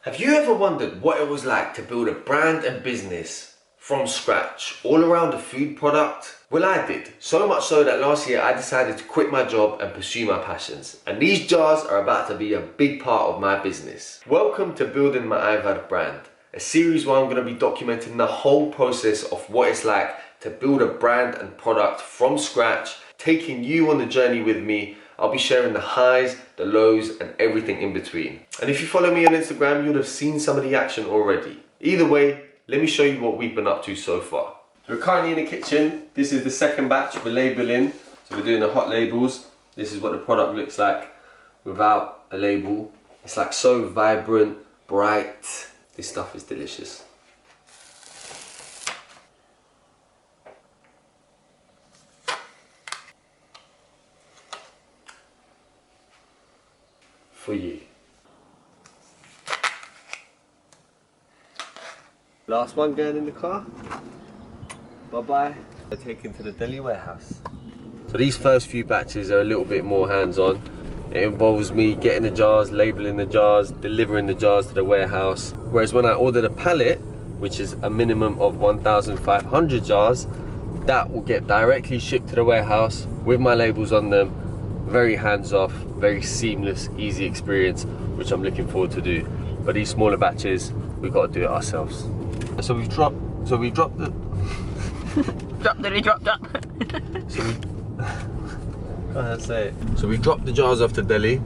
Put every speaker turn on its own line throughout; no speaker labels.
Have you ever wondered what it was like to build a brand and business from scratch, all around a food product? Well, I did. So much so that last year I decided to quit my job and pursue my passions. And these jars are about to be a big part of my business. Welcome to Building My Ivad Brand, a series where I'm going to be documenting the whole process of what it's like to build a brand and product from scratch, taking you on the journey with me. I'll be sharing the highs, the lows, and everything in between. And if you follow me on Instagram, you'll have seen some of the action already. Either way, let me show you what we've been up to so far. We're currently in the kitchen. This is the second batch we're labeling. So we're doing the hot labels. This is what the product looks like without a label. It's like so vibrant, bright. This stuff is delicious. For you. Last one going in the car. Bye-bye. They're taken to the deli warehouse. So these first few batches are a little bit more hands-on. It involves me getting the jars, labeling the jars, delivering the jars to the warehouse. Whereas when I ordered a pallet, which is a minimum of 1,500 jars, that will get directly shipped to the warehouse with my labels on them. Very hands-off, very seamless, easy experience, which I'm looking forward to do. But these smaller batches, we've got to do it ourselves. So we've dropped the...
dropped up.
So we dropped the jars off to deli,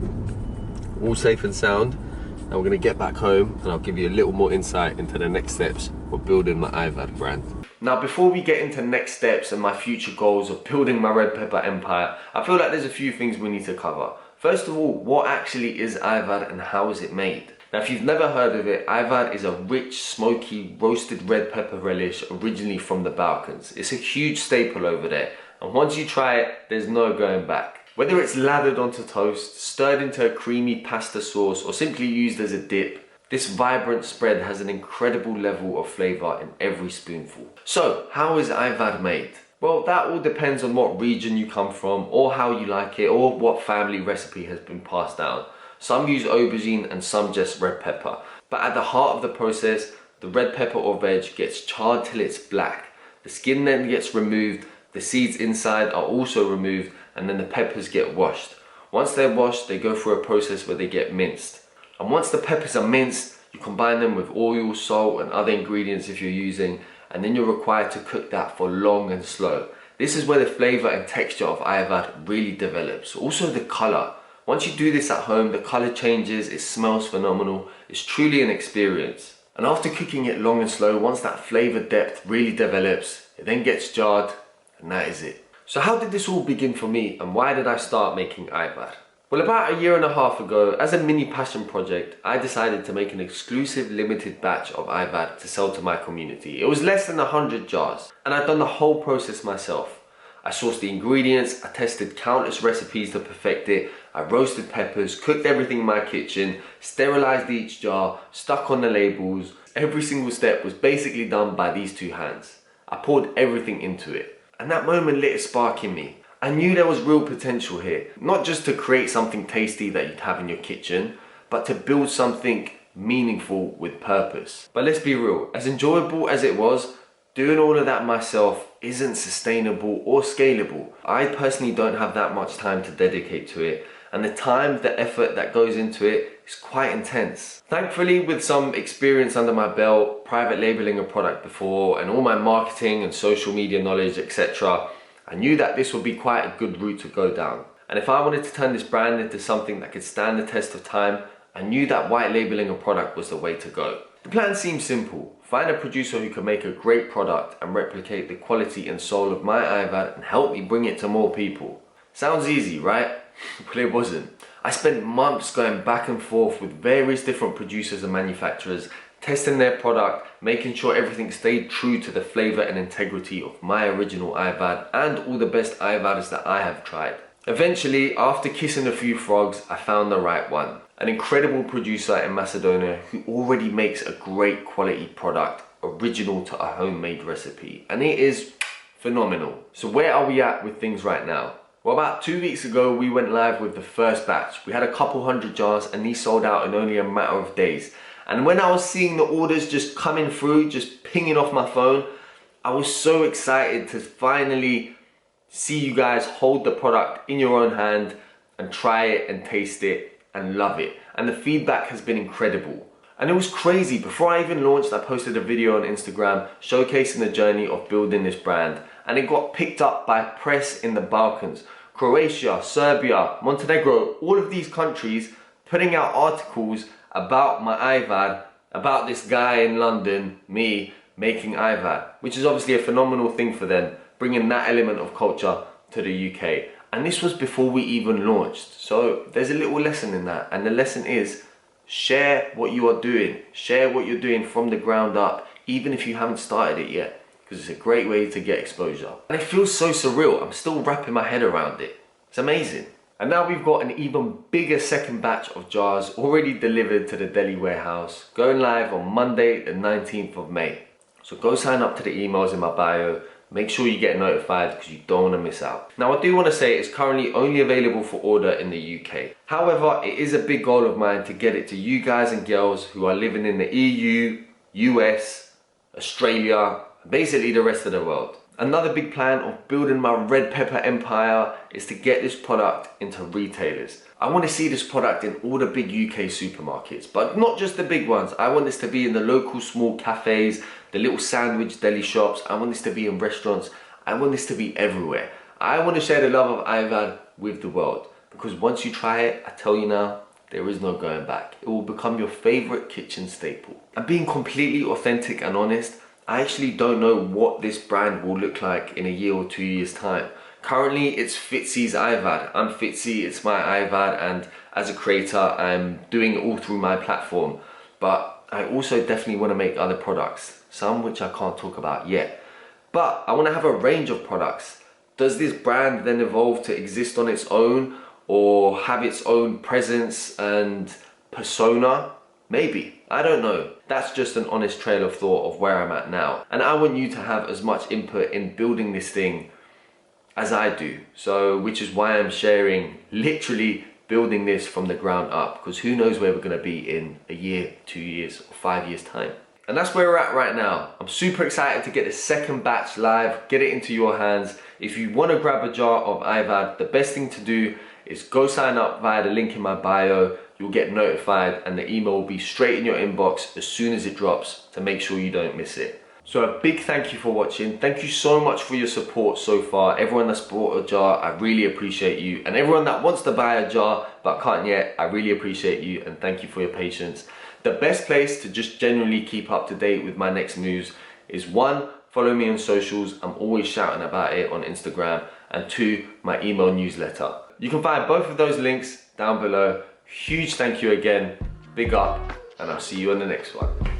all safe and sound. And we're gonna get back home and I'll give you a little more insight into the next steps for building my Ivad brand. Now, before we get into next steps and my future goals of building my red pepper empire, I feel like there's a few things we need to cover. First of all, what actually is Ivad and how is it made? Now, if you've never heard of it, Ivad is a rich, smoky, roasted red pepper relish originally from the Balkans. It's a huge staple over there, and once you try it, there's no going back. Whether it's lathered onto toast, stirred into a creamy pasta sauce, or simply used as a dip, this vibrant spread has an incredible level of flavour in every spoonful. So, how is Ivad made? Well, that all depends on what region you come from, or how you like it, or what family recipe has been passed down. Some use aubergine and some just red pepper. But at the heart of the process, the red pepper or veg gets charred till it's black. The skin then gets removed, the seeds inside are also removed, and then the peppers get washed. Once they're washed, they go through a process where they get minced. And once the peppers are minced, you combine them with oil, salt, and other ingredients if you're using, and then you're required to cook that for long and slow. This is where the flavour and texture of Ivad really develops. Also the colour. Once you do this at home, the colour changes, it smells phenomenal. It's truly an experience. And after cooking it long and slow, once that flavour depth really develops, it then gets jarred, and that is it. So how did this all begin for me, and why did I start making Ivad? Well, about a year and a half ago, as a mini passion project, I decided to make an exclusive limited batch of Ivad to sell to my community. It was less than 100 jars, and I'd done the whole process myself. I sourced the ingredients, I tested countless recipes to perfect it, I roasted peppers, cooked everything in my kitchen, sterilized each jar, stuck on the labels. Every single step was basically done by these two hands. I poured everything into it, and that moment lit a spark in me. I knew there was real potential here, not just to create something tasty that you'd have in your kitchen, but to build something meaningful with purpose. But let's be real, as enjoyable as it was, doing all of that myself isn't sustainable or scalable. I personally don't have that much time to dedicate to it, and the time, the effort that goes into it is quite intense. Thankfully, with some experience under my belt, private labeling a product before, and all my marketing and social media knowledge, etc., I knew that this would be quite a good route to go down. And if I wanted to turn this brand into something that could stand the test of time, I knew that white labeling a product was the way to go. The plan seemed simple. Find a producer who can make a great product and replicate the quality and soul of my Ivad and help me bring it to more people. Sounds easy, right? Well, it wasn't. I spent months going back and forth with various different producers and manufacturers, testing their product, making sure everything stayed true to the flavour and integrity of my original Ivad and all the best Ivads that I have tried. Eventually, after kissing a few frogs, I found the right one. An incredible producer in Macedonia who already makes a great quality product, original to a homemade recipe. And it is phenomenal. So where are we at with things right now? Well, about 2 weeks ago, we went live with the first batch. We had a couple hundred jars and these sold out in only a matter of days. And when I was seeing the orders just coming through, just pinging off my phone, I was so excited to finally see you guys hold the product in your own hand and try it and taste it and love it. And the feedback has been incredible. And it was crazy. Before I even launched, I posted a video on Instagram showcasing the journey of building this brand. And it got picked up by press in the Balkans. Croatia, Serbia, Montenegro, all of these countries putting out articles about my Ivad, about this guy in London, me, making Ivad, which is obviously a phenomenal thing for them, bringing that element of culture to the UK. And this was before we even launched. So there's a little lesson in that. And the lesson is, share what you are doing. Share what you're doing from the ground up, even if you haven't started it yet, because it's a great way to get exposure. And it feels so surreal. I'm still wrapping my head around it. It's amazing. And now we've got an even bigger second batch of jars already delivered to the Delhi warehouse, going live on Monday, the 19th of May. So go sign up to the emails in my bio. Make sure you get notified because you don't want to miss out. Now, I do want to say it's currently only available for order in the UK. However, it is a big goal of mine to get it to you guys and girls who are living in the EU, US, Australia, basically the rest of the world. Another big plan of building my red pepper empire is to get this product into retailers. I want to see this product in all the big UK supermarkets, but not just the big ones. I want this to be in the local small cafes, the little sandwich deli shops. I want this to be in restaurants. I want this to be everywhere. I want to share the love of Ivad with the world, because once you try it, I tell you now, there is no going back. It will become your favorite kitchen staple. And being completely authentic and honest, I actually don't know what this brand will look like in a year or 2 years time. Currently, it's Fitzy's Ivad. I'm Fitzy, it's my Ivad, and as a creator, I'm doing it all through my platform. But I also definitely want to make other products, some which I can't talk about yet. But I want to have a range of products. Does this brand then evolve to exist on its own or have its own presence and persona? Maybe, I don't know. That's just an honest trail of thought of where I'm at now. And I want you to have as much input in building this thing as I do. So, which is why I'm sharing, literally building this from the ground up, because who knows where we're gonna be in a year, 2 years, or 5 years time. And that's where we're at right now. I'm super excited to get the second batch live, get it into your hands. If you wanna grab a jar of Ivad, the best thing to do is go sign up via the link in my bio. You'll get notified and the email will be straight in your inbox as soon as it drops to make sure you don't miss it. So a big thank you for watching. Thank you so much for your support so far. Everyone that's bought a jar, I really appreciate you. And everyone that wants to buy a jar but can't yet, I really appreciate you and thank you for your patience. The best place to just generally keep up to date with my next moves is 1, follow me on socials. I'm always shouting about it on Instagram. And 2, my email newsletter. You can find both of those links down below. Huge thank you again, big up, and I'll see you on the next one.